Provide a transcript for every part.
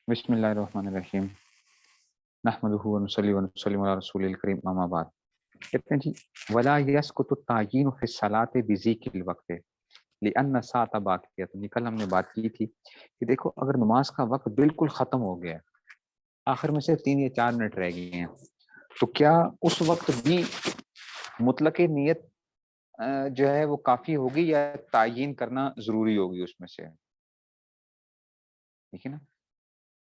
بسم اللہ الرحمن الرحیم نحمدہ ونصلی ونسلم علی رسول الکریم اما بعد۔ کہتے ہیں جی ولا یسقط التعیین فی الصلاۃ بذیک الوقت لأن الساعۃ باقیہ۔ تو کل ہم نے بات کی تھی کہ دیکھو اگر نماز کا وقت بالکل ختم ہو گیا، آخر میں سے 3 یا 4 منٹ رہ گئے ہیں، تو کیا اس وقت بھی مطلق نیت جو ہے وہ کافی ہوگی یا تعیین کرنا ضروری ہوگی اس میں سے؟ ٹھیک ہے نا،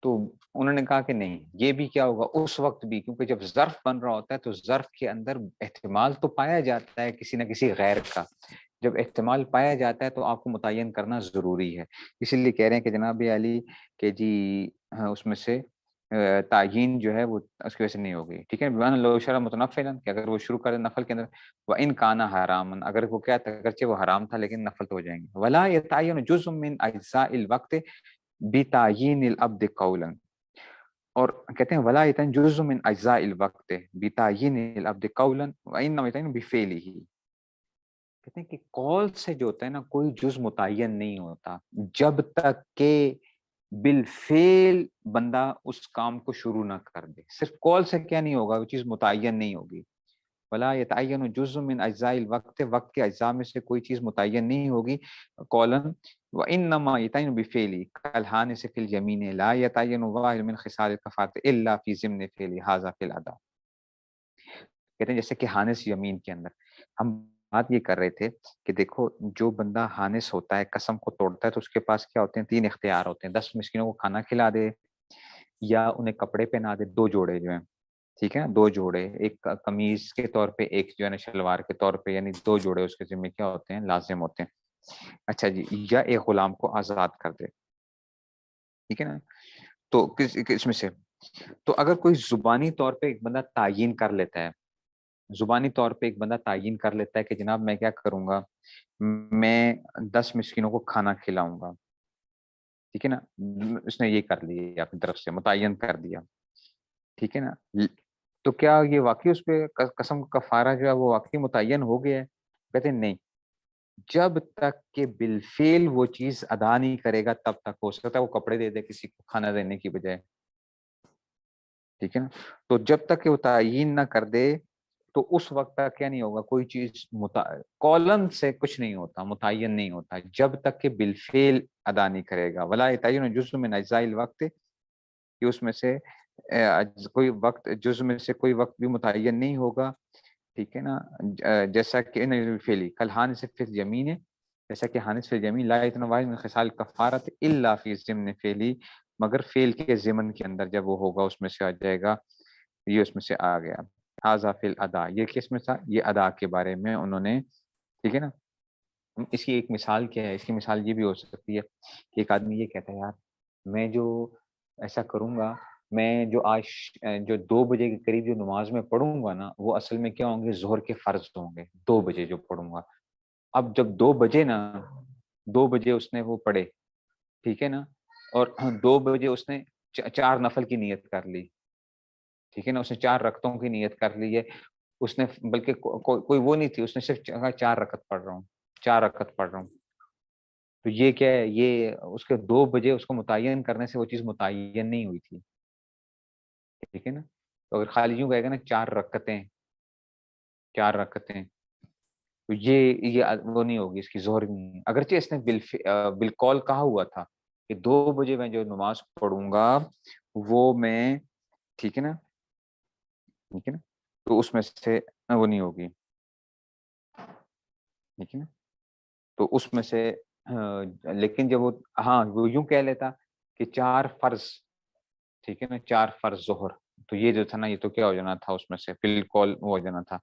تو انہوں نے کہا کہ نہیں، یہ بھی کیا ہوگا اس وقت بھی، کیونکہ جب ظرف بن رہا ہوتا ہے تو ظرف کے اندر احتمال تو پایا جاتا ہے کسی نہ کسی غیر کا۔ جب احتمال پایا جاتا ہے تو آپ کو متعین کرنا ضروری ہے۔ اسی لیے کہہ رہے ہیں کہ جناب علی کہ جی اس میں سے تعیین جو ہے وہ اس کی وجہ سے نہیں ہوگی۔ ٹھیک ہے، بمعنی لو شرع متنفلا، کہ اگر وہ شروع کرے نفل کے اندر، وان کان حراما، اگر وہ کیا تھا، اگرچہ وہ حرام تھا لیکن نفل تو ہو جائیں گے۔ ولا یتعین جزء من اجزاء الوقت بتعیین العبد قولا، اور کہتے ہیں ولا یتعین جزء من اجزاء الوقت بتعیین العبد قولا وانما یتعین بفعله۔ کہتے ہیں کہ قول سے جو ہوتا ہے نا، کوئی جز متعین نہیں ہوتا جب تک کہ بالفعل بندہ اس کام کو شروع نہ کر دے۔ صرف قول سے کیا نہیں ہوگا، وہ چیز متعین نہیں ہوگی۔ ولا یتعین جزء من اجزاء الوقت، وقت کے اجزاء میں سے کوئی چیز متعین نہیں ہوگی قولا، وانما یتعین بفعلی کالحانث فی الیمین لا یتعین واحد من خصال الکفارۃ الا فی ضمن فعل ھذا فی الاداء۔ کہتے ہیں جیسے کہ حانث یمین کے اندر ہم بات یہ کر رہے تھے کہ دیکھو جو بندہ حانث ہوتا ہے، قسم کو توڑتا ہے، تو اس کے پاس کیا ہوتے ہیں، 3 اختیار ہوتے ہیں: 10 مسکینوں کو کھانا کھلا دے، یا انہیں کپڑے پہنا دے، 2 جوڑے جو ہیں، ٹھیک ہے، 2 جوڑے، ایک قمیض کے طور پہ، ایک جو ہے نا شلوار کے طور پہ، یعنی 2 جوڑے اس کے ذمہ کیا ہوتے ہیں، لازم ہوتے ہیں۔ اچھا جی، یا ایک غلام کو آزاد کر دے، ٹھیک ہے نا، تو کس میں سے، تو اگر کوئی زبانی طور پہ ایک بندہ تعیین کر لیتا ہے، زبانی طور پہ ایک بندہ تعیین کر لیتا ہے کہ جناب میں کیا کروں گا، میں 10 مسکینوں کو کھانا کھلاؤں گا، ٹھیک ہے نا، اس نے یہ کر لیا اپنی طرف سے، متعین کر دیا، ٹھیک ہے نا، تو کیا یہ واقعی اس پہ قسم کا کفارہ جو ہے وہ واقعی متعین ہو گیا ہے؟ کہتے ہیں نہیں، جب تک کہ بالفعل وہ چیز ادا نہیں کرے گا تب تک، ہو سکتا ہے وہ کپڑے دے دے کسی کو کھانا دینے کی بجائے، ٹھیک ہے نا، تو جب تک کہ وہ تعیین نہ کر دے تو اس وقت تک کیا نہیں ہوگا، کوئی چیز قولن سے کچھ نہیں ہوتا، متعین نہیں ہوتا جب تک کہ بالفعل ادا نہیں کرے گا۔ ولا یتعین جزء من اجزاء الوقت، کہ اس میں سے کوئی وقت، جزء میں سے کوئی وقت بھی متعین نہیں ہوگا، ٹھیک ہے نا، جیسا کہ فعلی کل حانث فی الیمین، جیسا کہ حانث فی الیمین لا یتعین واحد من خصال الکفارۃ الا فی ضمن فعلی، مگر فعل کے ضمن کے اندر جب وہ ہوگا اس میں سے آ جائے گا، یہ اس میں سے آ گیا۔ ھذا فی الادا، یہ کس میں تھا، یہ ادا کے بارے میں انہوں نے، ٹھیک ہے نا۔ اس کی ایک مثال کیا ہے، اس کی مثال یہ بھی ہو سکتی ہے کہ ایک آدمی یہ کہتا ہے یار میں جو ایسا کروں گا، میں جو آج جو 2 بجے کے قریب جو نماز میں پڑھوں گا نا، وہ اصل میں کیا ہوں گے، ظہر کے فرض ہوں گے، 2 بجے جو پڑھوں گا۔ اب جب 2 بجے نا، 2 بجے اس نے وہ پڑھے، ٹھیک ہے نا، اور 2 بجے اس نے 4 نفل کی نیت کر لی، ٹھیک ہے نا، اس نے 4 رکعتوں کی نیت کر لی ہے، اس نے بلکہ کوئی وہ نہیں تھی، اس نے صرف 4 رکعت پڑھ رہا ہوں، 4 رکعت پڑھ رہا ہوں، تو یہ کیا ہے، یہ اس کے 2 بجے اس کو متعین کرنے سے وہ چیز متعین نہیں ہوئی تھی، ٹھیک ہے نا۔ تو اگر خالی یوں کہے گا نا 4 رکعتیں، 4 رکعتیں، تو یہ وہ نہیں ہوگی، اس کی ظہر نہیں، اگرچہ اس نے بالقول کہا ہوا تھا کہ 2 بجے میں جو نماز پڑھوں گا وہ میں، ٹھیک ہے نا، ٹھیک ہے نا، تو اس میں سے وہ نہیں ہوگی، ٹھیک ہے نا، تو اس میں سے لیکن جب وہ، ہاں وہ یوں کہہ لیتا کہ 4 فرض، ٹھیک ہے نا، 4 فرض ظہر، تو یہ جو تھا نا، یہ تو کیا ہو جانا تھا، اس میں سے بالقول وہ ہو جانا تھا۔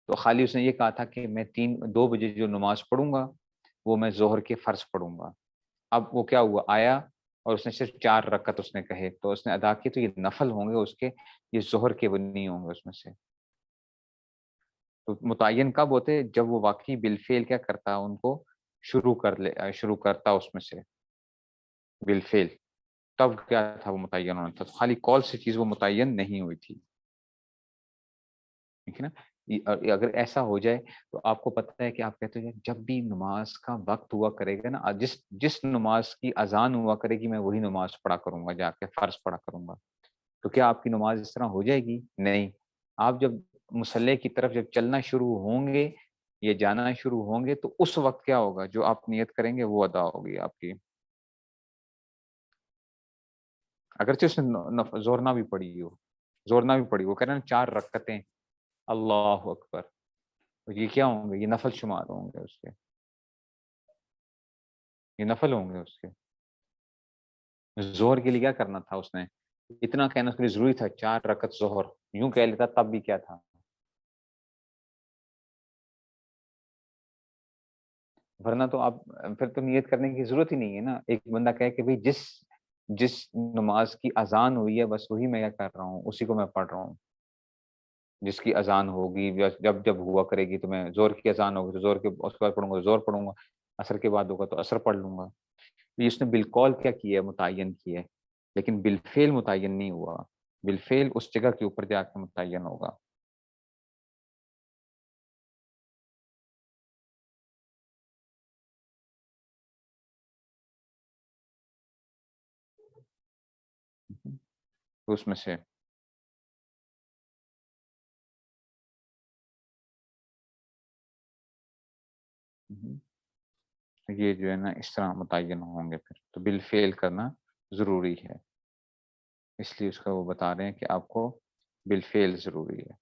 تو خالی اس نے یہ کہا تھا کہ میں 2 بجے جو نماز پڑھوں گا وہ میں ظہر کے فرض پڑھوں گا۔ اب وہ کیا ہوا، آیا اور اس نے صرف 4 رکعت اس نے کہے، تو اس نے ادا کی، تو یہ نفل ہوں گے اس کے، یہ ظہر کے وہ نہیں ہوں گے اس میں سے۔ تو متعین کب ہوتے، جب وہ واقعی بالفعل کیا کرتا، ان کو شروع کرتا اس میں سے بالفعل، تب کیا تھا، وہ متعین ہونا تھا، تو خالی قول سے چیز وہ متعین نہیں ہوئی تھی، ٹھیک ہے نا۔ اگر ایسا ہو جائے تو آپ کو پتہ ہے کہ آپ کہتے ہیں جب بھی نماز کا وقت ہوا کرے گا نا، جس نماز کی اذان ہوا کرے گی میں وہی نماز پڑھا کروں گا، جا کے فرض پڑھا کروں گا، تو کیا آپ کی نماز اس طرح ہو جائے گی؟ نہیں۔ آپ جب مصلی کی طرف جب چلنا شروع ہوں گے یا جانا شروع ہوں گے تو اس وقت کیا ہوگا؟ جو آپ نیت کریں گے وہ ادا ہوگی آپ کی، اگرچہ اس نے زور نہ بھی پڑی ہو، زور نہ بھی پڑی ہو، کہہ رہے ہیں 4 رکعتیں، اللہ اکبر، تو یہ کیا ہوں گے؟ یہ نفل شمار ہوں گے اس کے، یہ نفل ہوں گے اس کے۔ زہر کے لیے کیا کرنا تھا اس نے؟ اتنا کہنا اس کے لیے ضروری تھا 4 رکعت ظہر، یوں کہہ لیتا تب بھی کیا تھا؟ ورنہ تو آپ پھر تو نیت کرنے کی ضرورت ہی نہیں ہے نا۔ ایک بندہ کہے کہ بھئی جس نماز کی اذان ہوئی ہے بس وہی میں کیا کر رہا ہوں، اسی کو میں پڑھ رہا ہوں، جس کی اذان ہوگی جب جب ہوا کرے گی، تو میں زور کی اذان ہوگی تو زور کے اس کے بعد پڑھوں گا، زور پڑھوں گا، عصر کے بعد ہوگا تو عصر پڑھ لوں گا۔ یہ اس نے بالقول کیا کیا ہے؟ متعین کیا ہے، لیکن بالفعل متعین نہیں ہوا، بالفعل اس جگہ کے اوپر جا کے متعین ہوگا۔ تو اس میں سے یہ جو ہے نا اس طرح متعین ہوں گے، پھر تو بالفعل کرنا ضروری ہے، اس لیے اس کا وہ بتا رہے ہیں کہ آپ کو بالفعل ضروری ہے۔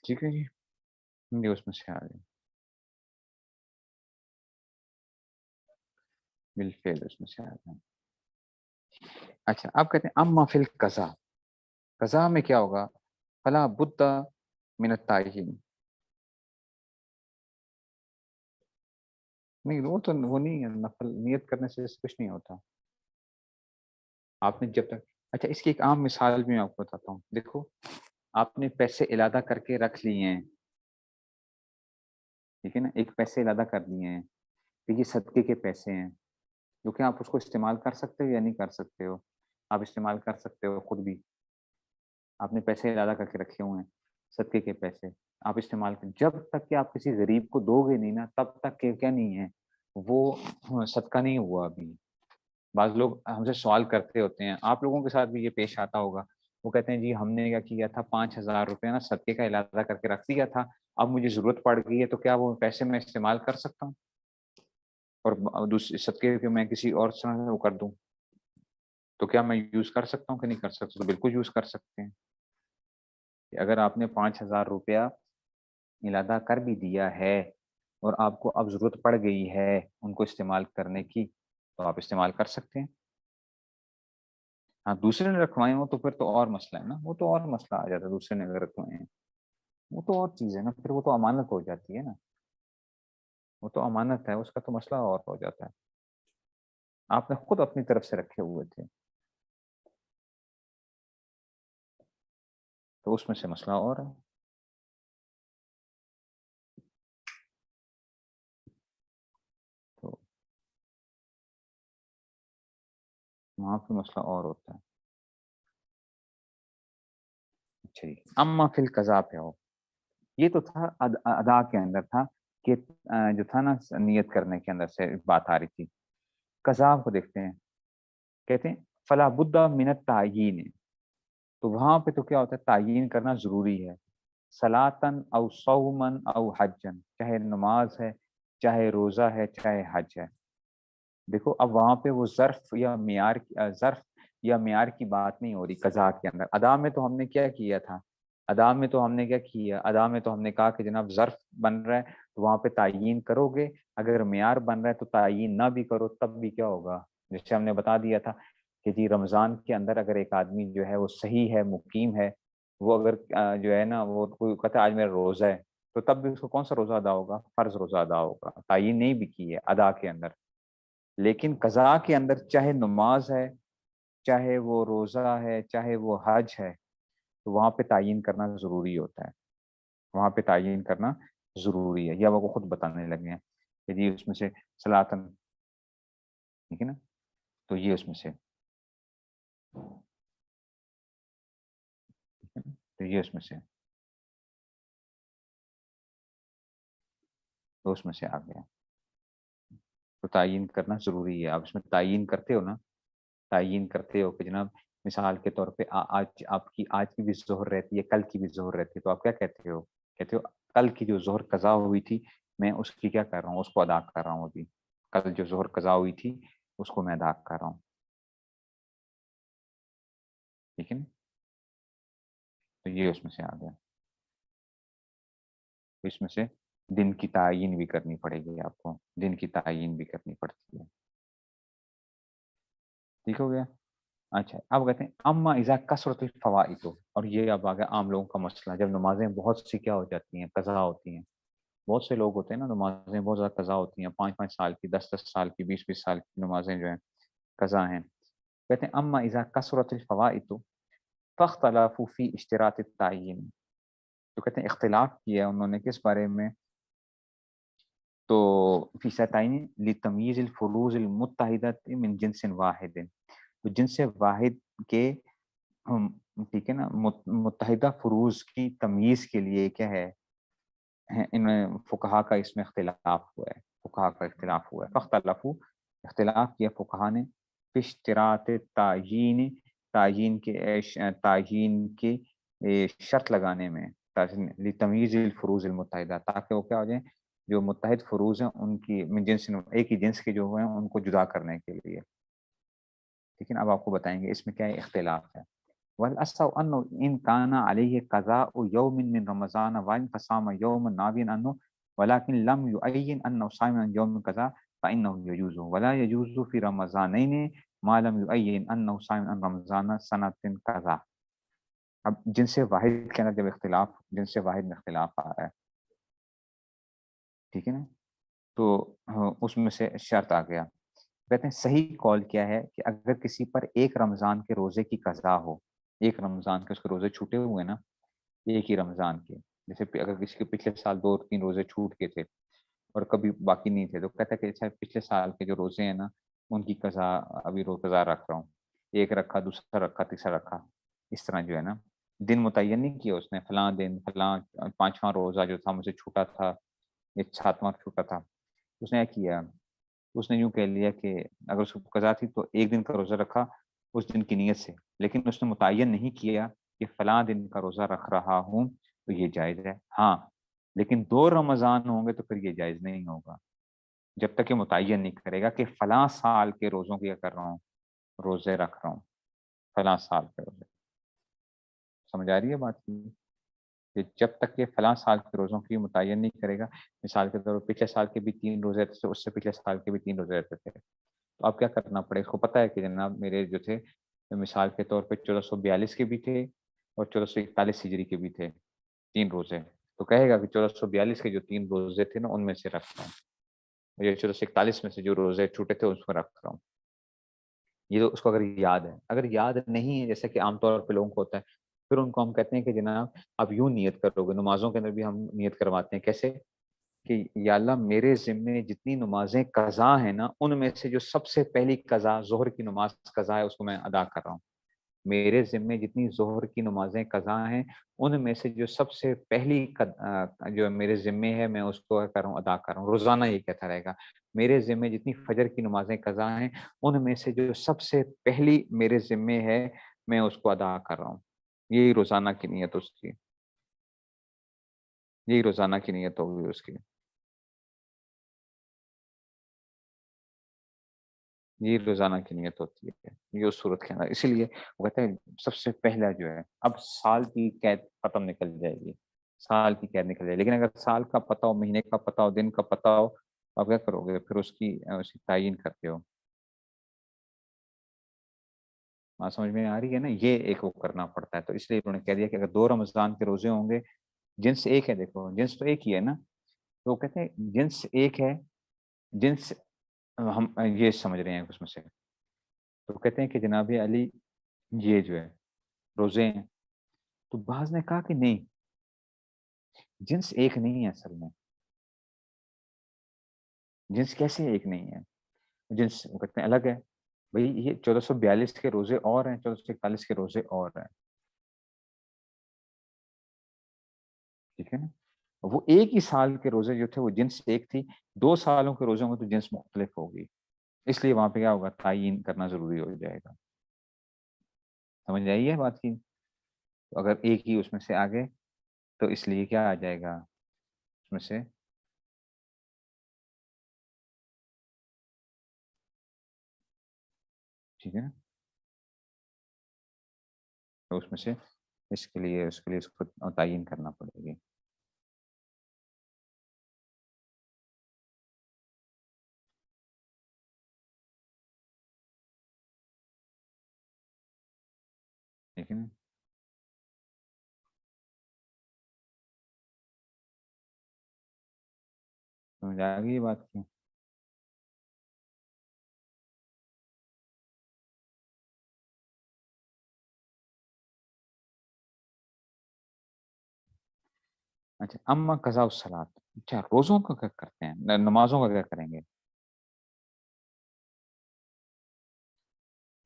ٹھیک ہے جی، یہ اس میں سے آ گئے بالفعل، اس میں سے آ گئے۔ اچھا آپ کہتے ہیں اما فی القضاء، قضاء میں کیا ہوگا؟ فلا بد من التعیین، نہیں وہ نہیں ہے، نفل نیت کرنے سے کچھ نہیں ہوتا، آپ نے جب تک، اچھا اس کی ایک عام مثال بھی میں آپ کو بتاتا ہوں، دیکھو آپ نے پیسے علادہ کر کے رکھ لیے ہیں، ٹھیک ہے نا، ایک پیسے علادہ کر لیے ہیں، تو یہ صدقے کے پیسے ہیں، جو کہ آپ اس کو استعمال کر سکتے ہو یا نہیں کر سکتے ہو؟ آپ استعمال کر سکتے ہو خود بھی، آپ نے پیسے علادہ کر کے رکھے ہوئے ہیں، صدقے کے پیسے آپ استعمال کریں، جب تک کہ آپ کسی غریب کو دو گے نہیں نا تب تک کہ کیا نہیں ہے وہ صدقہ نہیں ہوا ابھی۔ بعض لوگ ہم سے سوال کرتے ہوتے ہیں، آپ لوگوں کے ساتھ بھی یہ پیش آتا ہوگا، وہ کہتے ہیں جی ہم نے کیا کیا تھا 5,000 روپے نا صدقے کا علادہ کر کے رکھ دیا تھا، اب مجھے ضرورت پڑ گئی ہے تو کیا وہ پیسے میں استعمال کر سکتا ہوں اور دوسرے صدقے کے میں کسی اور طرح سے وہ کر دوں؟ تو کیا میں یوز کر سکتا ہوں کہ نہیں کر سکتا؟ تو بالکل یوز کر سکتے ہیں، کہ اگر آپ نے 5,000 روپیہ علادہ کر بھی دیا ہے اور آپ کو اب ضرورت پڑ گئی ہے ان کو استعمال کرنے کی، تو آپ استعمال کر سکتے ہیں۔ ہاں دوسرے نے رکھوائے ہوں تو پھر تو اور مسئلہ ہے نا، وہ تو اور مسئلہ آ جاتا ہے، دوسرے نے اگر رکھوائے ہیں وہ تو اور چیز ہے نا، پھر وہ تو امانت ہو جاتی ہے نا، وہ تو امانت ہے، اس کا تو مسئلہ اور ہو جاتا ہے، آپ نے خود اپنی طرف سے رکھے ہوئے تھے تو اس میں سے مسئلہ اور ہے، تو وہاں پہ مسئلہ اور ہوتا ہے۔ اچھا جی، اما فی القضاء پہ ہو، یہ تو تھا ادا کے اندر تھا کہ جو تھا نا نیت کرنے کے اندر سے بات آ رہی تھی، قضاء کو دیکھتے ہیں، کہتے ہیں فلا بد من التعیین، تو وہاں پہ تو کیا ہوتا ہے؟ تعیین کرنا ضروری ہے، صلاتن او صومن او حجن، چاہے نماز ہے، چاہے روزہ ہے، چاہے حج ہے۔ دیکھو اب وہاں پہ وہ ظرف یا معیار کی بات نہیں ہو رہی قضاء کے اندر۔ ادا میں تو ہم نے کیا کیا تھا؟ ادا میں تو ہم نے کیا کیا؟ ادا میں تو ہم نے کہا کہ جناب ظرف بن رہا ہے تو وہاں پہ تعیین کرو گے، اگر معیار بن رہا ہے تو تعیین نہ بھی کرو تب بھی کیا ہوگا؟ جیسے ہم نے بتا دیا تھا کہ جی رمضان کے اندر اگر ایک آدمی جو ہے وہ صحیح ہے، مقیم ہے، وہ اگر جو ہے نا وہ کوئی کہتا ہے آج میرا روزہ ہے، تو تب بھی اس کو کون سا روزہ ادا ہوگا؟ فرض روزہ ادا ہوگا، تعیین نہیں بھی کی ہے ادا کے اندر۔ لیکن قضاء کے اندر چاہے نماز ہے، چاہے وہ روزہ ہے، چاہے وہ حج ہے، تو وہاں پہ تعین کرنا ضروری ہوتا ہے، وہاں پہ تعین کرنا ضروری ہے، یا وہ خود بتانے لگے ہیں کہ جی اس میں سے صلاۃً، ٹھیک ہے نا، تو یہ اس میں سے، تو یہ اس میں سے، تو اس میں سے آ گیا، تو تعین کرنا ضروری ہے. آپ اس میں تعین کرتے ہو نا، تعین کرتے ہو کہ جناب مثال کے طور پہ آج آپ کی، آج کی بھی ظہر رہتی ہے، کل کی بھی ظہر رہتی ہے، تو آپ کیا کہتے ہو؟ کہتے ہو کل کی جو ظہر قضا ہوئی تھی میں اس کی کیا کر رہا ہوں، اس کو ادا کر رہا ہوں ابھی. کل جو ظہر قضا ہوئی تھی اس کو میں ادا کر رہا ہوں، ٹھیک ہے نا. تو یہ اس میں سے آ گیا. اس میں سے دن کی تعین بھی کرنی پڑے گی آپ کو، دن کی تعین بھی کرنی پڑتی ہے. ٹھیک ہو گیا. اچھا اب کہتے ہیں اما اذا کثرت الفوائد، اور یہ اب آ گیا عام لوگوں کا مسئلہ، جب نمازیں بہت سی کیا ہو جاتی ہیں، قضا ہوتی ہیں. بہت سے لوگ ہوتے ہیں نا، نمازیں بہت زیادہ قضا ہوتی ہیں، 5 سال کی، 10 سال کی، 20 سال کی نمازیں جو ہیں قضا ہیں. کہتے ہیں اما اذا کثرت الفوائد فاختلفوا فی اشتراط التعین. تو کہتے ہیں اختلاف کیا انہوں نے کس بارے میں؟ تو فی تعین لتمییز الفروض المتحدہ من جنس واحد، تو جنس واحد کے ٹھیک ہے نا متحدہ فروض کی تمییز کے لیے کیا ہے، ان فقہا کا اس میں اختلاف ہوا ہے، فقہا کا اختلاف ہوا ہے. فاختلفوا، اختلاف کیا فقہا نے، فی اشتراط تعین، تعین کے شرط لگانے میں، لتمییز الفروض المتحدہ، تاکہ وہ کیا ہو جائیں، جو متحد فروض ہیں ان کی من جنس، ایک ہی جنس کے جو ہیں ان کو جدا کرنے کے لیے. لیکن اب آپ کو بتائیں گے اس میں کیا اختلاف ہے. وَالْأَصْلُ أَنَّهُ إِنْ كَانَ عَلَيْهِ قَضَاءُ يَوْمٍ مِّن رَمَضَانَ وَإِنْ فَصَامَ يَوْمًا نَاوِيًا عَنْهُ وَلَكِنْ لَمْ يُعَيِّنْ أَنَّهُ صَائِمٌ عَنْ يَوْمِ كَذَا فَإِنَّهُ يَجُوزُ وَلَا يَجُوزُ فِي رَمَضَانَيْنِ مَا لَمْ يُعَيِّنْ أَنَّهُ صَائِمٌ عَنْ رَمَضَانَ سَنَةٍ كَذَا. اب جنس واحد کے اندر جب اختلاف، جنس واحد میں اختلاف آ رہا ہے، ٹھیک ہے نا، تو اس میں سے شرط آ گیا. کہتے ہیں صحیح قول کیا ہے کہ اگر کسی پر ایک رمضان کے روزے کی قضا ہو، ایک رمضان کے اس کے روزے چھوٹے ہوئے نا، ایک ہی رمضان کے، جیسے اگر کسی کے پچھلے سال 2-3 روزے چھوٹ کے تھے اور کبھی باقی نہیں تھے، تو کہتا ہے کہ پچھلے سال کے جو روزے ہیں نا ان کی قضا ابھی قضا رکھ رہا ہوں، ایک رکھا، دوسرا رکھا، تیسرا رکھا، اس طرح جو ہے نا. دن متعین نہیں کیا اس نے، فلاں دن، فلاں 5واں روزہ جو تھا مجھے چھوٹا تھا، یہ 7واں چھوٹا تھا. اس نے کیا، اس نے یوں کہہ لیا کہ اگر اس کو قضا تھی تو ایک دن کا روزہ رکھا اس دن کی نیت سے، لیکن اس نے متعین نہیں کیا کہ فلاں دن کا روزہ رکھ رہا ہوں تو یہ جائز ہے. ہاں لیکن 2 رمضان ہوں گے تو پھر یہ جائز نہیں ہوگا، جب تک کہ متعین نہیں کرے گا کہ فلاں سال کے روزوں کی کیا کر رہا ہوں، روزے رکھ رہا ہوں، فلاں سال کے روزے. سمجھ آ رہی ہے بات کی؟ کہ جب تک کہ فلاں سال کے روزوں کی متعین نہیں کرے گا، مثال کے طور پر پچھلے سال کے بھی 3 روزے رہتے تھے، اس سے پچھلے سال کے بھی 3 روزے رہتے تھے، تو اب کیا کرنا پڑے، اس کو پتہ ہے کہ جناب میرے جو تھے مثال کے طور پہ 1442 کے بھی تھے اور 1441 ہجری کے بھی تھے 3 روزے، تو کہے گا کہ 1442 کے جو 3 روزے تھے نا ان میں سے رکھ رہا ہوں، یہ 1441 میں سے جو روزے چھوٹے تھے اس میں رکھ رہا ہوں. یہ تو اس کو اگر یاد ہے، اگر یاد نہیں ہے جیسے کہ عام طور پہ لوگوں کو ہوتا ہے، پھر ان کو ہم کہتے ہیں کہ جناب اب یوں نیت کرو گے. نمازوں کے اندر بھی ہم نیت کرواتے ہیں، کیسے کہ یا اللہ میرے ذمے جتنی نمازیں قضا ہیں نا ان میں سے جو سب سے پہلی قضا ظہر کی نماز قضا ہے اس کو میں ادا کر رہا ہوں. میرے ذمے جتنی ظہر کی نمازیں قضا ہیں ان میں سے جو سب سے پہلی جو میرے ذمے ہے میں اس کو کر رہا ہوں، ادا کر رہا ہوں. روزانہ یہ کہتا رہے گا میرے ذمے جتنی فجر کی نمازیں قضا ہیں ان میں سے جو سب سے پہلی میرے ذمے ہے میں اس کو ادا کر رہا ہوں. یہی روزانہ کی نیت اس کی، یہی روزانہ کی نیت ہوگی اس کی، یہ روزانہ کی نیت ہوتی ہے یہ اس صورت کے اندر. اسی لیے وہ کہتے ہیں سب سے پہلا جو ہے اب سال کی قید ختم نکل جائے گی، سال کی قید نکل جائے گی، لیکن اگر سال کا پتہ ہو، مہینے کا پتہ ہو، دن کا پتہ ہو، آپ کیا کرو گے پھر اس کی تعین کرتے ہو. بات سمجھ میں آ رہی ہے نا، یہ ایک وہ کرنا پڑتا ہے. تو اس لیے انہوں نے کہہ دیا کہ اگر 2 رمضان کے روزے ہوں گے، جنس ایک ہے، دیکھو جنس تو ایک ہی ہے نا، تو وہ کہتے ہیں جنس ایک ہے، جنس ہم یہ سمجھ رہے ہیں اس میں سے، تو کہتے ہیں کہ جناب علی یہ جو ہے روزے ہیں تو بعض نے کہا کہ نہیں، جنس ایک نہیں ہے اصل میں. جنس کیسے ایک نہیں ہے؟ جنس وہ کہتے ہیں الگ ہے. بھئی یہ 1442 کے روزے اور ہیں، 1441 کے روزے اور ہیں. ٹھیک ہے نا. وہ ایک ہی سال کے روزے جو تھے وہ جنس ایک تھی، 2 سالوں کے روزوں میں تو جنس مختلف ہوگی. اس لیے وہاں پہ کیا ہوگا، تعین کرنا ضروری ہو جائے گا. سمجھ آئی ہے بات کی؟ تو اگر ایک ہی اس میں سے آگے تو اس لیے کیا آ جائے گا اس میں سے، ٹھیک ہے نا. تو اس میں سے اس کے لیے اس کو تعین کرنا پڑے گی. ٹھیک ہے نا. سمجھ آ گئی یہ بات کی؟ اچھا، اما قضاء الصلاۃ. اچھا، روزوں کا کیا کرتے ہیں، نمازوں کا کیا کریں گے؟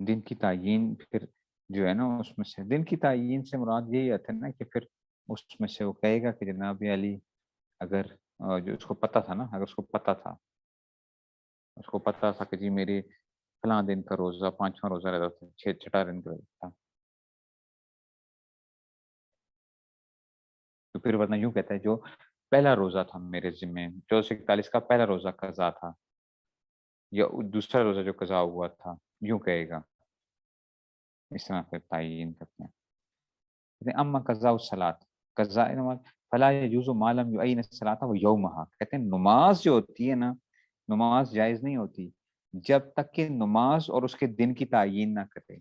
دن کی تعیین پھر جو ہے نا اس میں سے، دن کی تعیین سے مراد یہی آتا ہے نا کہ پھر اس میں سے وہ کہے گا کہ جناب علی، اگر جو اس کو پتہ تھا نا، اگر اس کو پتہ تھا کہ جی میری فلاں دن کا روزہ 5واں روزہ رہتا تھا، چھٹا دن کا تھا، تو پھر ورنہ یوں کہتا ہے جو پہلا روزہ تھا میرے ذمے، 1441 کا پہلا روزہ قضا تھا، یا دوسرا روزہ جو قضا ہوا تھا، یوں کہے گا. اس طرح پھر تعین کرتے ہیں. کہتے ہیں اما قضاء الصلاۃ، قضاء نماز، فلا یجوز ما لم یعین الصلاۃ و یومها. کہتے ہیں نماز جو ہوتی ہے نا، نماز جائز نہیں ہوتی جب تک کہ نماز اور اس کے دن کی تعیین نہ کرے.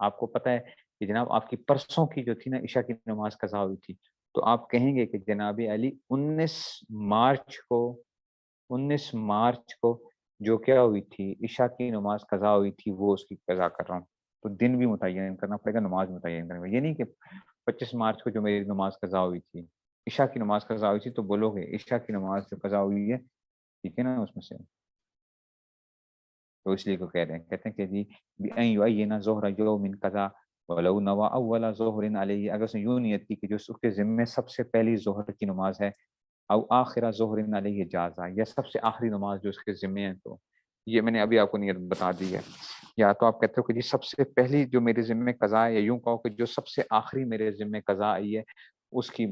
آپ کو پتہ ہے کہ جناب آپ کی پرسوں کی جو تھی نا عشاء کی نماز قضا ہوئی تھی، تو آپ کہیں گے کہ جناب علی 19 مارچ کو جو کیا ہوئی تھی، عشاء کی نماز قضا ہوئی تھی، وہ اس کی قضا کر رہا ہوں. تو دن بھی متعین کرنا پڑے گا، نماز متعین کرنا پڑے گا. یہ نہیں کہ 25 مارچ کو جو میری نماز قضا ہوئی تھی، عشاء کی نماز قضا ہوئی تھی، تو بولو گے عشاء کی نماز جو قضا ہوئی ہے، ٹھیک ہے نا، اس میں سے. تو اس لیے کو کہہ رہے ہیں، کہتے ہیں کہ جی بِأَن يُعَيِّنَ ظُهْرَ يَوْمٍ كَذَا وَلَوْ نَوَى أَوَّلَ ظُهْرٍ عَلَيْهِ. اگر اس نے یوں نیت کی کہ جو اس کے ذمے سب سے پہلی ظہر کی نماز ہے، او آخر ظہر علیہ جازا، یا سب سے آخری نماز جو اس کے ذمے ہے، تو یہ میں نے ابھی آپ کو نیت بتا دی ہے. یا تو آپ کہتے ہو کہ جی سب سے پہلی جو میرے ذمے قضا ہے، یا یوں کہو کہ جو سب سے آخری میرے ذمے قضا آئی ہے، اس کی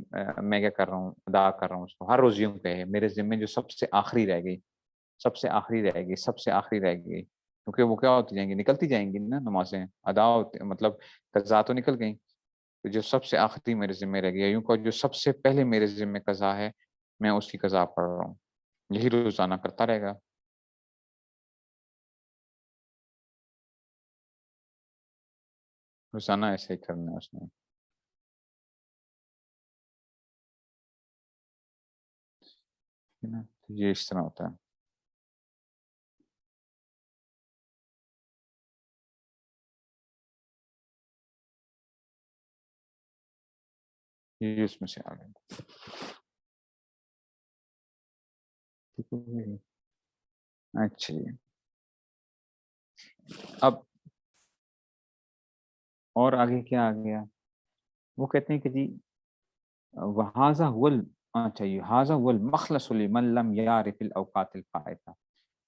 میں کیا کر رہا ہوں، ادا کر رہا ہوں اس کو. ہر روز یوں کہے میرے ذمے جو سب سے آخری رہ گئی، سب سے آخری رہ گئی، سب سے آخری رہ گئی. کیونکہ وہ کیا ہوتی جائیں گی، نکلتی جائیں گی نا نمازیں، ادا ہوتے مطلب قضا تو نکل گئیں. تو جو سب سے آخری میرے ذمہ رہ گیا، یوں کہ جو سب سے پہلے میرے ذمہ قضا ہے، میں اس کی قضا پڑھ رہا ہوں. یہی روزانہ کرتا رہے گا. روزانہ ایسے ہی کرنا ہے اس نے. ہے نا؟ تو یہ اس طرح ہوتا ہے. یہ اس میں سے آ گئے. اچھا جی. اب اور آگے کیا آ گیا، وہ کہتے ہیں کہ جی وہذا اچھا یہ حاضہ هو المخلص لمن لم يعرف الاوقات الفائتہ.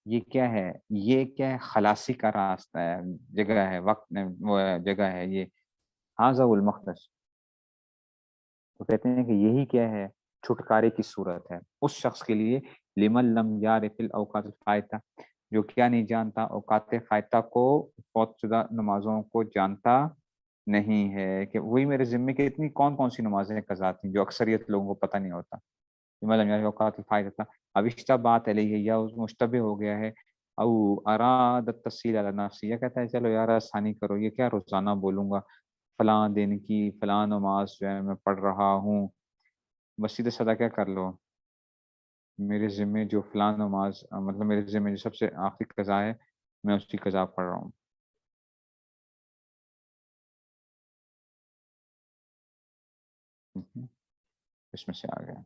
یہ کیا ہے، یہ کیا ہے، خلاصی کا راستہ ہے، جگہ ہے، وقت وہ جگہ ہے یہ. حاضہ المخلص، تو کہتے ہیں کہ یہی کیا ہے، چھٹکارے کی صورت ہے اس شخص کے لیے، لمن لم یعرف الاوقات الفائتہ، جو کیا نہیں جانتا، اوقات فائتہ کو، فوت شدہ نمازوں کو جانتا نہیں ہے. کہ وہی میرے ذمے کے اتنی کون کون سی نمازیں قضا تھیں جو اکثریت لوگوں کو پتہ نہیں ہوتا. لمن لم یعرف اوقات الفائتہ، اب اشتبہات علیہ، یا اس مشتبہ ہو گیا ہے، او اراد التسہیل علی نفسی، یہ کہتا ہے چلو یار آسانی کرو، یہ کیا روزانہ بولوں گا، فلاں دن کی فلاں نماز جو ہے میں پڑھ رہا ہوں، بس سیدھا سادہ کیا کر لو، میرے ذمے جو فلاں نماز مطلب میرے ذمے جو سب سے آخری قضا ہے، میں اس کی قضا پڑھ رہا ہوں. اس میں سے آ گیا.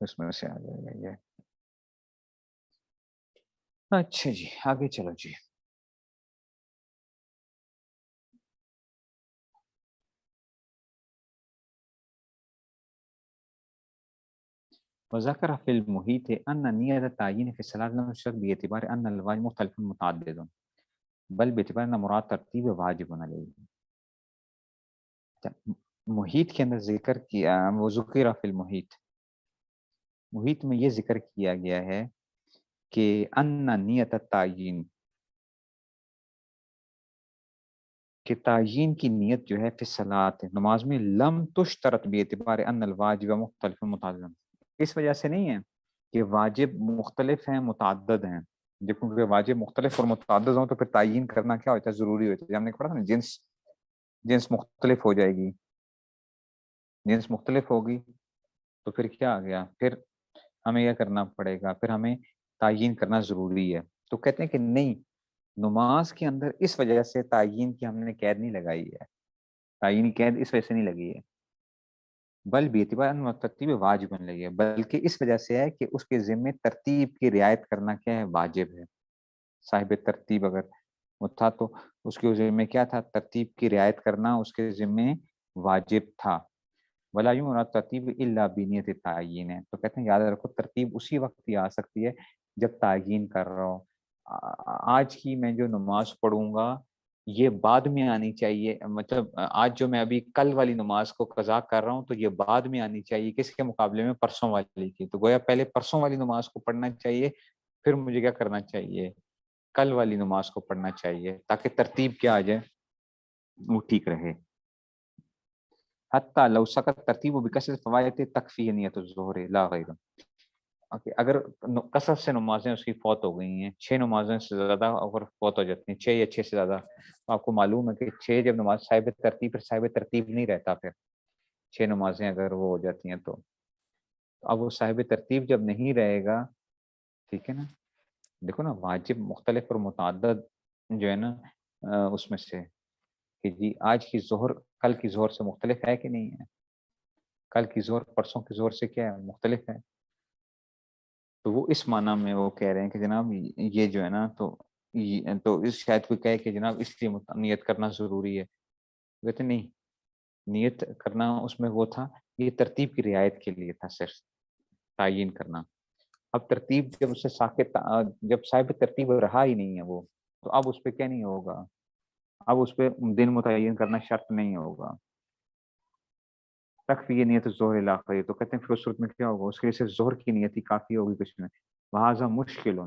اس میں سے آ جائے گا یہ. اچھا جی آگے چلو جی. وذكر في المحيط أن نية التعيين في الصلاة لم تشترط باعتبار أن الواجب مختلف متعدد بل باعتبار أن مراد ترتیب واجب علیہ. محیط کے اندر ذکر کیا وہ ذکر فی المحیط، محیط میں یہ ذکر کیا گیا ہے کہ ان نیت التعین، کہ تعین کی نیت جو ہے فی الصلاۃ نماز میں لم تشترط باعتبار ان الواجب مختلف متعدد، اس وجہ سے نہیں ہے کہ واجب مختلف ہیں متعدد ہیں. جب کیونکہ واجب مختلف اور متعدد ہوں تو پھر تعین کرنا کیا ہوتا ہے، ضروری ہوتا ہے. ہم نے پڑھا نا جنس مختلف ہو جائے گی، جنس مختلف ہوگی تو پھر کیا آ گیا، پھر ہمیں یہ کرنا پڑے گا، پھر ہمیں تعین کرنا ضروری ہے. تو کہتے ہیں کہ نہیں، نماز کے اندر اس وجہ سے تعین کی ہم نے قید نہیں لگائی ہے، تعین کی قید اس وجہ سے نہیں لگی ہے، بل باعتبار ترتیب واجب بن لگی ہے، بلکہ اس وجہ سے ہے کہ اس کے ذمے ترتیب کی رعایت کرنا کیا ہے، واجب ہے. صاحب ترتیب اگر وہ تھا تو اس کے ذمے کیا تھا، ترتیب کی رعایت کرنا اس کے ذمے واجب تھا. ولا یمراد ترتیب الا بنیت تعین ہے. تو کہتے ہیں یاد رکھو ترتیب اسی وقت ہی آ سکتی ہے جب تعین کر رہا ہو. آج کی میں جو نماز پڑھوں گا یہ بعد میں آنی چاہیے، مطلب آج جو میں ابھی کل والی نماز کو قضا کر رہا ہوں تو یہ بعد میں آنی چاہیے کس کے مقابلے میں، پرسوں والی کی. تو گویا پہلے پرسوں والی نماز کو پڑھنا چاہیے، پھر مجھے کیا کرنا چاہیے، کل والی نماز کو پڑھنا چاہیے، تاکہ ترتیب کیا آ جائے، وہ ٹھیک رہے. حتی لو سقط ترتیب بکثرت فوائد تکفی نیت الظہر لا غیر. اگر کثرت سے نمازیں اس کی فوت ہو گئی ہیں، 6 نمازیں سے زیادہ اگر فوت ہو جاتی ہیں، 6 یا 6 سے زیادہ، تو آپ کو معلوم ہے کہ 6 جب نماز صاحب ترتیب، پھر صاحب ترتیب نہیں رہتا. پھر 6 نمازیں اگر وہ ہو جاتی ہیں تو اب وہ صاحب ترتیب جب نہیں رہے گا، ٹھیک ہے نا. دیکھو نا واجب مختلف اور متعدد جو ہے نا اس میں سے کہ جی آج کی ظہر کل کی ظہر سے مختلف ہے کہ نہیں ہے، کل کی ظہر پرسوں کی ظہر سے کیا ہے، مختلف ہے. تو وہ اس معنی میں وہ کہہ رہے ہیں کہ جناب یہ جو ہے نا تو اس شاید کوئی کہے کہ جناب اس لیے نیت کرنا ضروری ہے. کہتے نہیں، نیت کرنا اس میں وہ تھا، یہ ترتیب کی رعایت کے لیے تھا صرف تعین کرنا. اب ترتیب جب اسے ساکت، جب صاحب ترتیب رہا ہی نہیں ہے وہ، تو اب اس پہ کیا نہیں ہوگا، اب اس پہ دن متعین کرنا شرط نہیں ہوگا. تکفی یہ نیت ظہر علاقہ، تو کہتے ہیں پھر اس صورت میں کیا ہوگا، اس کے لیے صرف ظہر کی نیت ہی کافی ہوگی کچھ میں. وہذا مشکل.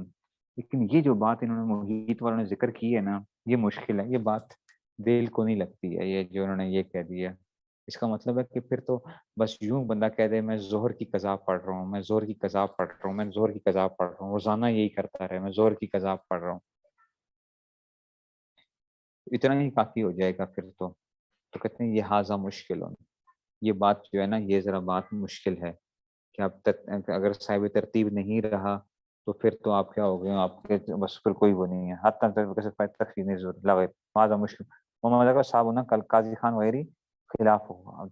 لیکن یہ جو بات انہوں نے محیط والوں نے ذکر کی ہے نا، یہ مشکل ہے، یہ بات دل کو نہیں لگتی ہے، یہ جو انہوں نے یہ کہہ دیا. اس کا مطلب ہے کہ پھر تو بس یوں بندہ کہہ دے میں ظہر کی قضا پڑھ رہا ہوں، میں ظہر کی قضا پڑھ رہا ہوں، میں ظہر کی قضا پڑھ رہا ہوں، روزانہ یہی کرتا رہے میں ظہر کی قضا پڑھ رہا ہوں، اتنا ہی کافی ہو جائے گا پھر تو کہتے ہیں یہ حاضہ مشکل. یہ بات جو ہے نا یہ ذرا بات مشکل ہے کہ اب اگر صاحب ترتیب نہیں رہا تو پھر تو آپ کیا ہو گئے، آپ کے بس پھر کوئی وہ نہیں ہے. حتیٰ تکفیر نہیں ضرورت لگے حاضہ مشکل. محمد صاحب نا کل قاضی خان وغیرہ خلاف ہوا،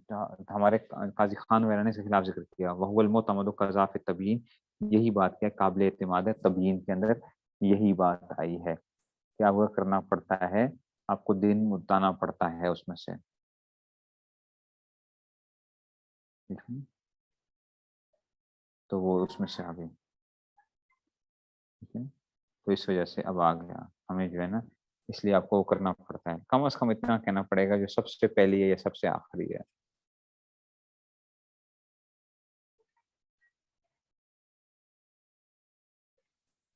ہمارے قاضی خان وغیرہ نے اس کے خلاف ذکر کیا. وہ المعتمد قضا فی التبیین، یہی بات کیا قابل اعتماد ہے، تبیین کے اندر یہی بات آئی ہے کہ آپ کو کرنا پڑتا ہے، آپ کو دن متانا پڑتا ہے اس میں سے. تو وہ اس میں سے آ گئی، ٹھیک ہے. تو اس وجہ سے اب آ گیا ہمیں جو ہے نا، اس لیے آپ کو کرنا پڑتا ہے. کم از کم اتنا کہنا پڑے گا جو سب سے پہلی ہے یا سب سے آخری ہے.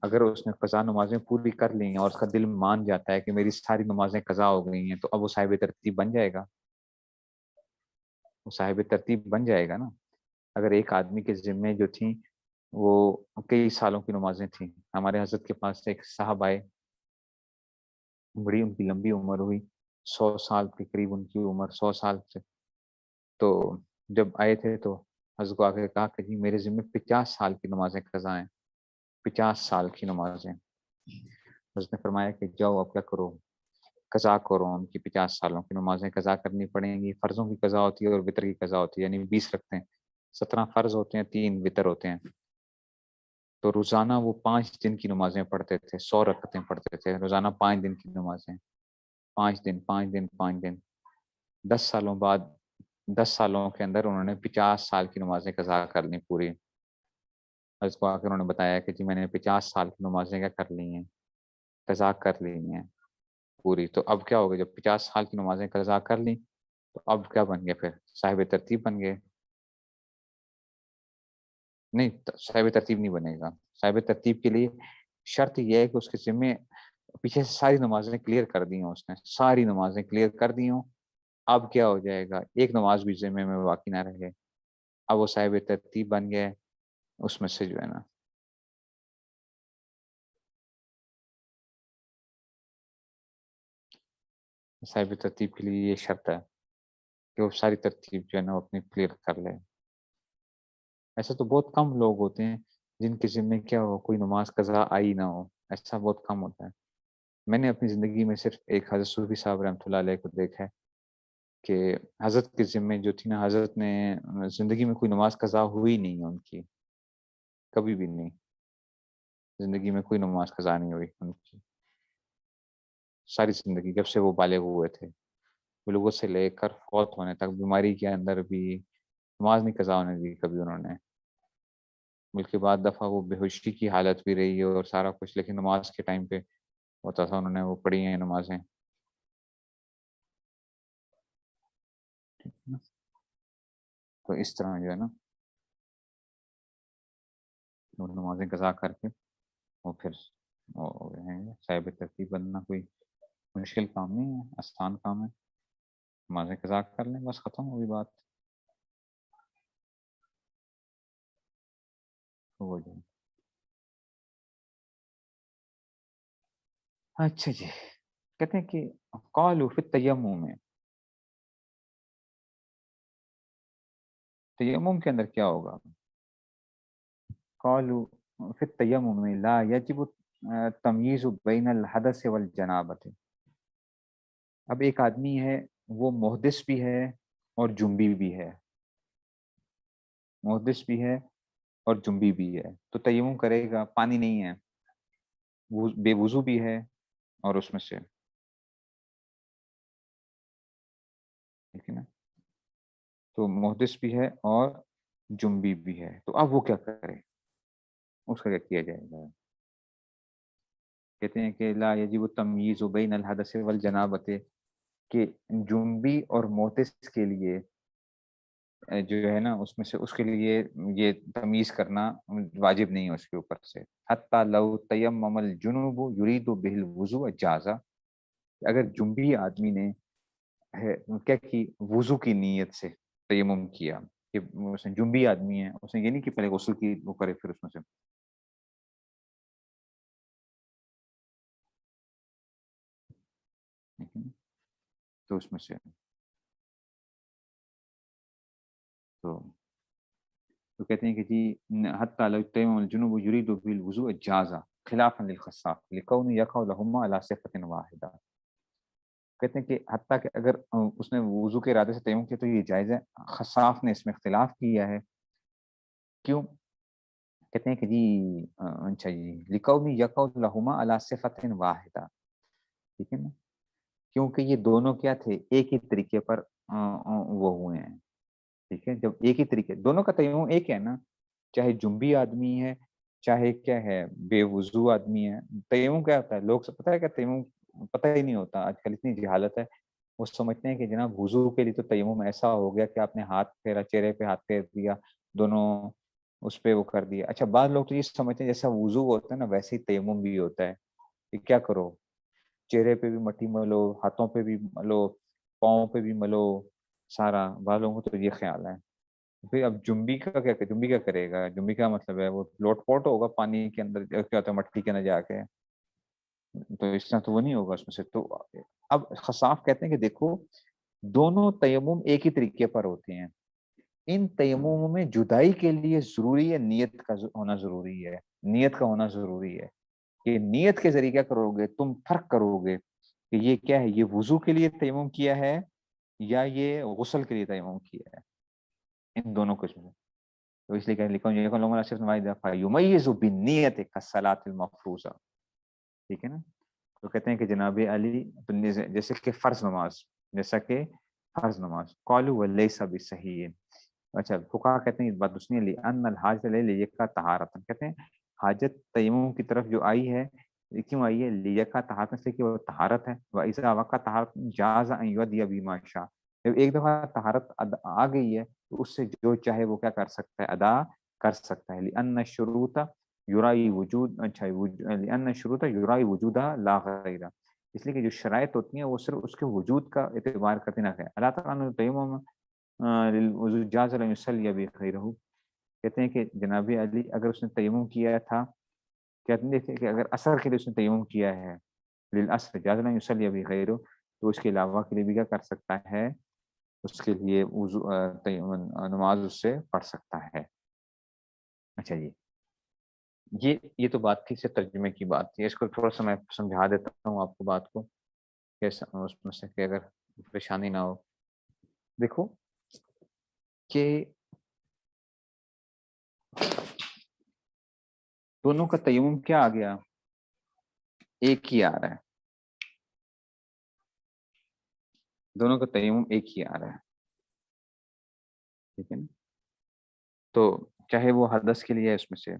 اگر اس نے قضا نمازیں پوری کر لی ہیں اور اس کا دل مان جاتا ہے کہ میری ساری نمازیں قضا ہو گئی ہیں، تو اب وہ صاحب ترتیب بن جائے گا، وہ صاحب ترتیب بن جائے گا نا. اگر ایک آدمی کے ذمے جو تھیں وہ کئی سالوں کی نمازیں تھیں، ہمارے حضرت کے پاس ایک صاحب آئے، بڑی ان کی لمبی عمر ہوئی، 100 سال کے قریب ان کی عمر، 100 سال سے. تو جب آئے تھے تو حضرت کو آ کے کہا کہ جی میرے ذمہ 50 سال کی نمازیں قضا ہیں، 50 سال کی نمازیں. حضرت نے فرمایا کہ جاؤ اب کیا کرو، قضا کرو، ان کی 50 سالوں کی نمازیں قضا کرنی پڑیں گی۔ فرضوں کی قضا ہوتی ہے اور وطر کی قضا ہوتی ہے، یعنی 20 رکھتے ہیں، 17 فرض ہوتے ہیں، 3 وطر ہوتے ہیں۔ تو روزانہ وہ 5 دن کی نمازیں پڑھتے تھے، 100 رکعتیں پڑھتے تھے روزانہ، 5 دن کی نمازیں، 5 دن 5 دن 5 دن۔ 10 سالوں بعد، 10 سالوں کے اندر انہوں نے 50 سال کی نمازیں قضا کر لی پوری۔ حضرت کو آ کے انہوں نے بتایا کہ جی میں نے 50 سال کی نمازیں کیا کر لی ہیں، قضا کر لی ہیں پوری۔ تو اب کیا ہوگا، جب 50 سال کی نمازیں قضا کر لی تو اب کیا بن گئے، پھر صاحب ترتیب بن گئے؟ نہیں، صاحب ترتیب نہیں بنے گا۔ صاحب ترتیب کے لیے شرط یہ ہے کہ اس کے ذمے پیچھے سے ساری نمازیں کلیئر کر دی ہوں، اس نے ساری نمازیں کلیئر کر دی ہوں۔ اب کیا ہو جائے گا، ایک نماز بھی ذمے میں باقی نہ رہے، اب وہ صاحب ترتیب بن گئے، اس میں سے جو ہے نا صاحب ترتیب کے لیے یہ شرط ہے کہ وہ ساری ترتیب جو ہے نا وہ اپنی کلیئر کر لے۔ ایسا تو بہت کم لوگ ہوتے ہیں جن کے ذمے کیا ہو کوئی نماز قضا آئی نہ ہو، ایسا بہت کم ہوتا ہے۔ میں نے اپنی زندگی میں صرف ایک حضرت صوفی صاحب رحمۃ اللہ علیہ کو دیکھا ہے کہ حضرت کے ذمے جو تھی نا، حضرت نے زندگی میں کوئی نماز قضا ہوئی نہیں ہے ان کی، کبھی بھی نہیں، زندگی میں کوئی نماز قضا نہیں ہوئی ان کی ساری زندگی، جب سے وہ بالغ ہوئے تھے، بلوغت سے لے کر فوت ہونے تک، بیماری کے اندر بھی نماز نہیں قضا ہونے دی کبھی انہوں نے، بلکہ بعد دفعہ وہ بے ہوشی کی حالت بھی رہی ہے اور سارا کچھ، لیکن نماز کے ٹائم پہ ہوتا تھا، انہوں نے وہ پڑھی ہیں نمازیں۔ تو اس طرح جو ہے نا وہ نمازیں قضا کر کے وہ پھر وہ ہیں صاحب ترتیب بننا کوئی مشکل کام نہیں ہے، آسان کام ہے، نمازیں قضا کر لیں بس ختم ہوگی بات۔ تو وہ جو اچھا جی، کہتے ہیں کہ قالوا فی التیمم میں، تیمم کے اندر کیا ہوگا؟ قالوا فی التیمم میں لا یجب تمییز بین الحدث والجنابۃ۔ اب ایک آدمی ہے وہ محدث بھی ہے اور جنبی بھی ہے، محدث بھی ہے اور جنبی بھی ہے، تو تیمم کرے گا، پانی نہیں ہے، بے وضو بھی ہے اور اس میں سے، ٹھیک ہے نا، تو محدث بھی ہے اور جنبی بھی ہے، تو اب وہ کیا کرے، اس کا کیا کیا جائے گا؟ کہتے ہیں کہ لا یجب التمییز بین الحدث والجنابۃ، کہ جنبی اور محدث کے لیے جو ہے نا اس میں سے اس کے لیے یہ تمیز کرنا واجب نہیں ہے اس کے اوپر سے، حتی لو تیمم الجنوب یرید بہ الوضوء جازا، اگر جنبی آدمی نے کیا کی، وضو کی نیت سے تیمم کیا، کہ اس نے جنبی آدمی ہے، اس نے یہ نہیں کہ پہلے غسل کی وہ کرے پھر اس میں سے، تو اس میں سے تو تو کہتے ہیں کہ جی حتی لو تیمم الجنوب یرید بہ الوضوء جازا خلافا للخصاف لکون یقع لهما علی صفۃ واحدہ، کہتے ہیں کہ حتیٰ کہ اگر اس نے وضو کے ارادے سے تیمم کیا تو یہ جائز ہے، خصاف نے اس میں اختلاف کیا ہے، کیوں؟ کہتے ہیں کہ جی اچھا جی لکون یقع لهما علی صفۃ واحدہ، ٹھیک ہے نا، کیونکہ یہ دونوں کیا تھے، ایک ہی طریقے پر وہ ہوئے ہیں، ٹھیک ہے، جب ایک ہی طریقے، دونوں کا تیمم ایک ہے نا، چاہے جنبی آدمی ہے چاہے کیا ہے بے وضو آدمی ہے، تیمم کیا ہوتا ہے، لوگ سے پتہ ہے کہ تیمم پتہ ہی نہیں ہوتا، آج کل اتنی جہالت ہے، وہ سمجھتے ہیں کہ جناب وضو کے لیے تو تیمم ایسا ہو گیا کہ آپ نے ہاتھ پھیرا، چہرے پہ ہاتھ پھیر دیا، دونوں اس پہ وہ کر دیا، اچھا بعض لوگ تو یہ سمجھتے ہیں جیسا وضو ہوتا ہے نا ویسے ہی تیمم بھی ہوتا ہے، کہ کیا کرو، چہرے پہ بھی مٹی ملو، ہاتھوں پہ بھی ملو، پاؤں پہ بھی ملو، سارا، بعض لوگوں کو تو یہ خیال ہے، پھر اب جنبی کا کیا، جنبی کیا کرے گا، جنبی کا مطلب ہے وہ لوٹ پوٹ ہوگا پانی کے اندر، کیا ہوتا ہے مٹی کے اندر جا کے، تو اس طرح تو وہ نہیں ہوگا اس میں سے، تو اب خصاف کہتے ہیں کہ دیکھو دونوں تیمم ایک ہی طریقے پر ہوتے ہیں، ان تیمم میں جدائی کے لیے ضروری ہے نیت کا ہونا ضروری ہے، نیت کا ہونا ضروری ہے، کہ نیت کے ذریعے کیا کرو گے، تم فرق کرو گے کہ یہ کیا ہے، یہ وضو کے لیے تیمم کیا ہے یا یہ غسل کے لیے تیمم کیا ہے، ان دونوں کو جو ہے تو اس لیے کہ لکھا ہوں لوگوں نے صرف نماز دفعہ یمیز بالنیت کالصلاۃ المفروضہ، ٹھیک ہے نا. تو کہتے ہیں کہ جناب علی جیسے کہ فرض نماز، جیسا کہ فرض نماز قالوا ولیس بصحیح. اچھا فقہا کہتے ہیں اس بات دوسری لی ان الحاجۃ لیکا طہارۃ، کہتے ہیں حاجت تیمم کی طرف جو آئی ہے کیوں آئی ہے، لیکا طہارت سے کہ وہ طہارت ہے، واذا وقع طہارت جاز ان یؤدی بما شاء، جب ایک دفعہ طہارت آ گئی ہے تو اس سے جو چاہے وہ کیا کر سکتا ہے، ادا کر سکتا ہے. لأن الشروط یرائی وجود، اچھا لأن الشروط یرائی وجودہ لا غیرہ، اس لیے کہ جو شرائط ہوتی ہیں وہ صرف اس کے وجود کا اعتبار کرتے نہ کریں. اللہ تعالیٰ نے تیمم للوضو جاز ان یصلی بغیرہ، کہتے ہیں کہ جناب علی اگر اس نے تیمم کیا تھا، کہتے ہیں کہ اگر اثر کے لیے اس نے تیمم کیا ہے، للعصر جاز ان یصلی بغیرہ، تو اس کے علاوہ کے لیے بھی کیا کر سکتا ہے، اس کے لیے نماز اس سے پڑھ سکتا ہے. اچھا جی، یہ تو بات تھی، سے ترجمے کی بات تھی. اس کو تھوڑا سا میں سمجھا دیتا ہوں آپ کو بات کو، کیسا اس میں سے کہ اگر پریشانی نہ ہو. دیکھو کہ دونوں کا تیمم کیا آ گیا، ایک ہی آ رہا ہے، دونوں کا تیمم ایک ہی آ رہا ہے، ٹھیک ہے نا. تو چاہے وہ حدث کے لیے ہے اس میں سے،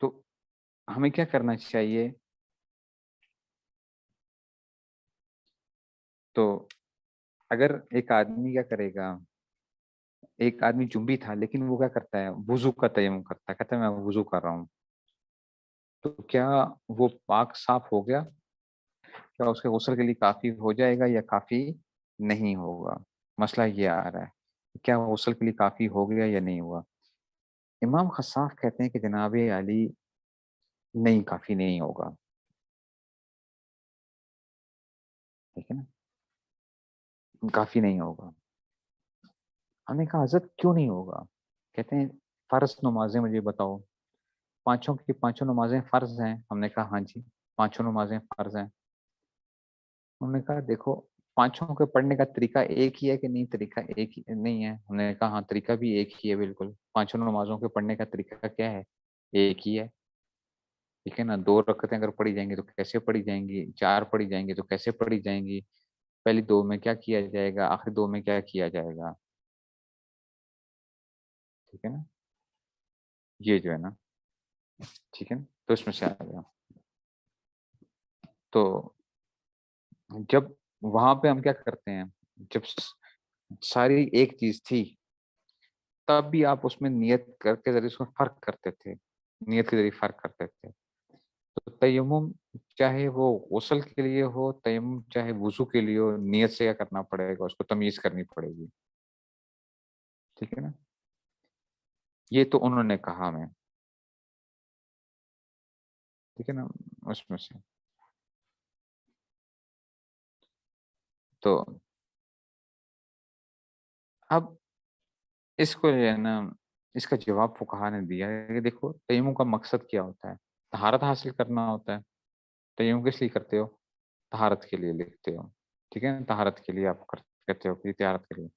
تو ہمیں کیا کرنا چاہیے، تو اگر ایک آدمی کیا کرے گا، ایک آدمی جنبی تھا لیکن وہ کیا کرتا ہے، وضو کا تیمم کرتا ہے، کہتا ہے میں وضو کر رہا ہوں، تو کیا وہ پاک صاف ہو گیا، کیا اس کے غسل کے لیے کافی ہو جائے گا یا کافی نہیں ہوگا. مسئلہ یہ آ رہا ہے کیا غسل کے لیے کافی ہو گیا یا نہیں ہوا. امام خصاف کہتے ہیں کہ جناب علی نہیں، کافی نہیں ہوگا، ٹھیک ہے نا، کافی نہیں ہوگا. ہم نے کہا حضرت کیوں نہیں ہوگا، کہتے ہیں فرض نمازیں مجھے بتاؤ، پانچوں کی پانچوں نمازیں فرض ہیں. ہم نے کہا ہاں جی پانچوں نمازیں فرض ہیں. انہوں نے کہا دیکھو پانچوں کے پڑھنے کا طریقہ ایک ہی ہے کہ نہیں، طریقہ ایک ہی نہیں ہے. ہم نے کہا ہاں طریقہ بھی ایک ہی ہے، بالکل پانچوں نمازوں کے پڑھنے کا طریقہ کیا ہے، ایک ہی ہے، ٹھیک ہے نا. 2 رکعتیں اگر پڑھی جائیں گی تو کیسے پڑھی جائیں گی، 4 پڑھی جائیں گی تو کیسے پڑھی جائیں گی، پہلی 2 میں کیا کیا جائے گا، آخری 2 میں کیا کیا جائے گا، ٹھیک ہے نا. یہ جو ہے نا، ٹھیک ہے نا، تو اس میں سے آ گیا. تو جب وہاں پہ ہم کیا کرتے ہیں، جب ساری ایک چیز تھی تب بھی آپ اس میں نیت کر کے ذریعے اس میں فرق کرتے تھے، نیت کے ذریعے فرق کرتے تھے. تو تیمم چاہے وہ غسل کے لیے ہو، تیمم چاہے وضو کے لیے ہو، نیت سے کیا کرنا پڑے گا، اس کو تمیز کرنی پڑے گی، ٹھیک ہے نا. یہ تو انہوں نے کہا ہمیں، ٹھیک ہے نا. اس میں سے تو اب اس کو جو ہے نا، اس کا جواب فقہا نے دیا ہے کہ دیکھو تیمم کا مقصد کیا ہوتا ہے، طہارت حاصل کرنا ہوتا ہے. تیمم کس لیے کرتے ہو، طہارت کے لیے لکھتے ہو، ٹھیک ہے نا، طہارت کے لیے آپ کرتے ہو کہ طہارت کے لیے.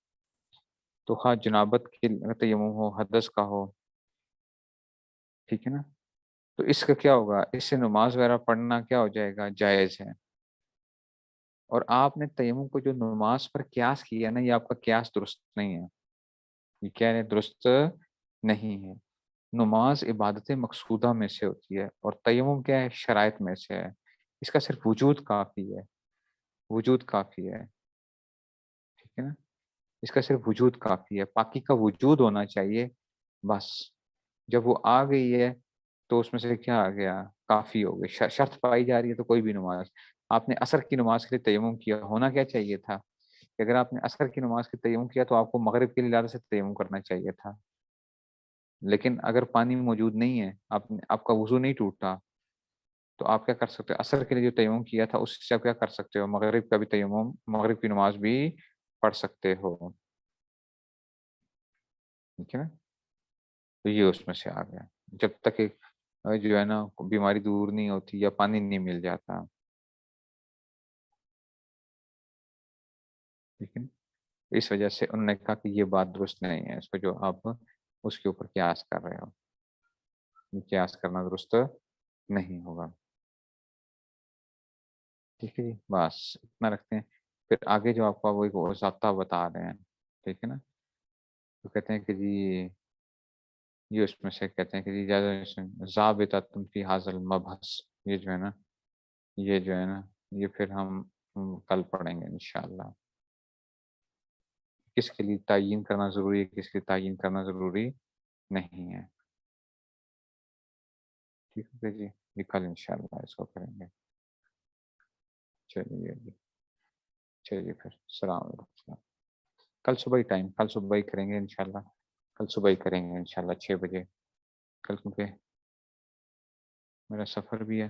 تو خواہ جنابت کے تیمم ہو، حدث کا ہو، ٹھیک ہے نا، تو اس کا کیا ہوگا، اس سے نماز وغیرہ پڑھنا کیا ہو جائے گا، جائز ہے. اور آپ نے تیمم کو جو نماز پر قیاس کیا نا، یہ آپ کا قیاس درست نہیں ہے، یہ کیا ہے، درست نہیں ہے. نماز عبادت مقصودہ میں سے ہوتی ہے اور تیمم کیا ہے، شرائط میں سے ہے. اس کا صرف وجود کافی ہے، وجود کافی ہے، ٹھیک ہے نا. اس کا صرف وجود کافی ہے، پاکی کا وجود ہونا چاہیے بس. جب وہ آ گئی ہے تو اس میں سے کیا آ گیا، کافی ہو گئی. شرط پائی جا رہی ہے تو کوئی بھی نماز، آپ نے عصر کی نماز کے لیے تیمم کیا، ہونا کیا چاہیے تھا کہ اگر آپ نے عصر کی نماز کے تیمم کیا تو آپ کو مغرب کے لیے زیادہ سے تیمم کرنا چاہیے تھا. لیکن اگر پانی موجود نہیں ہے، آپ کا وضو نہیں ٹوٹتا، تو آپ کیا کر سکتے ہو، عصر کے لیے جو تیمم کیا تھا اس سے آپ کیا کر سکتے ہو، مغرب کا بھی تیمم، مغرب کی نماز بھی پڑھ سکتے ہو، ٹھیک ہے نا. تو یہ اس میں سے آ گیا. جب تک جو ہے نا بیماری دور نہیں ہوتی یا پانی نہیں مل جاتا. لیکن اس وجہ سے انہوں نے کہا کہ یہ بات درست نہیں ہے، اس پہ جو آپ اس کے اوپر قیاس کر رہے ہو، قیاس کرنا درست نہیں ہوگا. ٹھیک ہے جی، بس اتنا رکھتے ہیں. پھر آگے جو آپ کو وہ ضابطہ بتا رہے ہیں، ٹھیک ہے نا، تو کہتے ہیں کہ جی یہ اس میں سے کہتے ہیں کہ جی ضابطہ تم فی حاصل مبحث، یہ جو ہے نا، یہ جو ہے نا، یہ پھر ہم کل پڑھیں گے انشاءاللہ. کس کے لیے تعین کرنا ضروری ہے، کس کے لیے تعین کرنا ضروری نہیں ہے. ٹھیک ہے جی، یہ کل انشاءاللہ اس کو کریں گے. چلیے جی، چلیے پھر السلام علیکم. کل صبح ہی ٹائم، کل صبح ہی کریں گے انشاءاللہ، کل صبح ہی کریں گے انشاءاللہ 6 بجے. کل کیونکہ میرا سفر بھی ہے.